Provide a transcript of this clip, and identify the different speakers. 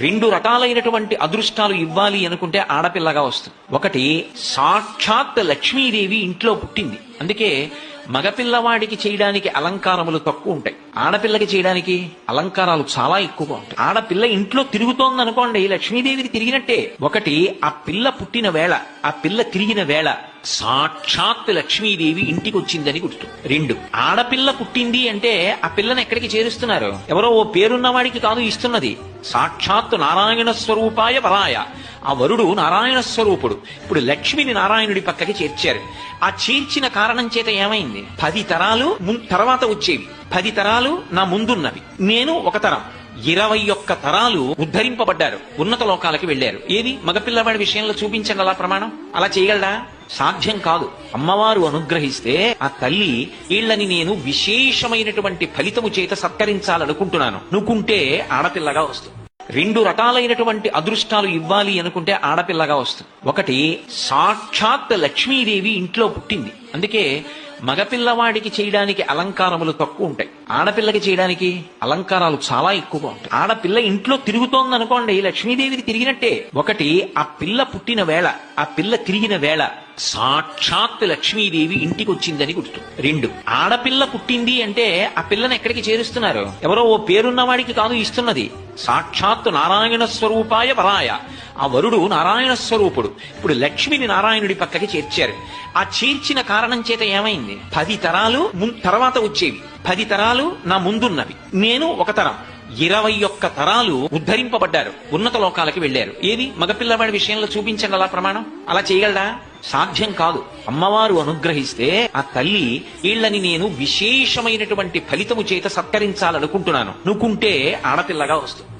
Speaker 1: రెండు రకాలైనటువంటి అదృష్టాలు ఇవ్వాలి అనుకుంటే ఆడపిల్లగా వస్తుంది. ఒకటి, సాక్షాత్ లక్ష్మీదేవి ఇంట్లో పుట్టింది. అందుకే మగపిల్లవాడికి చేయడానికి అలంకారములు తక్కువ ఉంటాయి, ఆడపిల్లకి చేయడానికి అలంకారాలు చాలా ఎక్కువగా ఉంటాయి. ఆడపిల్ల ఇంట్లో తిరుగుతోంది అనుకోండి, లక్ష్మీదేవికి తిరిగినట్టే. ఒకటి, ఆ పిల్ల పుట్టిన వేళ, ఆ పిల్ల తిరిగిన వేళ సాక్షాత్ లక్ష్మీదేవి ఇంటికి వచ్చిందని గుర్తు. రెండు, ఆడపిల్ల పుట్టింది అంటే ఆ పిల్లని ఎక్కడికి చేరుస్తున్నారు? ఎవరో ఓ పేరున్నవాడికి కాదు ఇస్తున్నది, సాక్షాత్ నారాయణ స్వరూపాయ వరాయ. ఆ వరుడు నారాయణ స్వరూపుడు. ఇప్పుడు లక్ష్మిని నారాయణుడి పక్కకి చేర్చారు. ఆ చేర్చిన కారణం చేత ఏమైంది? 10 తరాలు తర్వాత వచ్చేవి, 10 తరాలు నా ముందున్నవి, నేను ఒక తరం, 21 తరాలు ఉద్ధరింపబడ్డారు, ఉన్నత లోకాలకి వెళ్లారు. ఏది మగపిల్లవాడి విషయంలో చూపించండి అలా ప్రమాణం. అలా చేయగలడా? సాధ్యం కాదు. అమ్మవారు అనుగ్రహిస్తే ఆ తల్లి, వీళ్ళని నేను విశేషమైనటువంటి ఫలితము చేత సత్కరించాలనుకుంటున్నాను నువ్వుకుంటే ఆడపిల్లగా వస్తుంది. రెండు రకాలైనటువంటి అదృష్టాలు ఇవ్వాలి అనుకుంటే ఆడపిల్లగా వస్తుంది. ఒకటి, సాక్షాత్ లక్ష్మీదేవి ఇంట్లో పుట్టింది. అందుకే మగపిల్లవాడికి చేయడానికి అలంకారములు తక్కువ ఉంటాయి, ఆడపిల్లకి చేయడానికి అలంకారాలు చాలా ఎక్కువగా ఉంటాయి. ఆడపిల్ల ఇంట్లో తిరుగుతోంది అనుకోండి, లక్ష్మీదేవికి తిరిగినట్టే. ఒకటి, ఆ పిల్ల పుట్టిన వేళ, ఆ పిల్ల తిరిగిన వేళ సాక్షాత్ లక్ష్మీదేవి ఇంటికి వచ్చిందని గుర్తు. రెండు, ఆడపిల్ల పుట్టింది అంటే ఆ పిల్లని ఎక్కడికి చేరుస్తున్నారు? ఎవరో ఓ పేరున్నవాడికి కాదు ఇస్తున్నది, సాక్షాత్ నారాయణ స్వరూపాయ వరాయ. ఆ వరుడు నారాయణ స్వరూపుడు. ఇప్పుడు లక్ష్మిని నారాయణుడి పక్కకి చేర్చారు. ఆ చేర్చిన కారణం చేత ఏమైంది? 10 తరాలు తర్వాత వచ్చేవి, 10 తరాలు నా ముందున్నవి, నేను ఒక తరం, 21 తరాలు ఉద్ధరింపబడ్డారు, ఉన్నత లోకాలకి వెళ్లారు. ఏది మగపిల్లవాడి విషయంలో చూపించండి అలా ప్రమాణం. అలా చేయగలడా? సాధ్యం కాదు. అమ్మవారు అనుగ్రహిస్తే ఆ తల్లి, వీళ్ళని నేను విశేషమైనటువంటి ఫలితము చేత సత్కరించాలనుకుంటున్నాను నువ్వుకుంటే ఆడపిల్లగా వస్తుంది.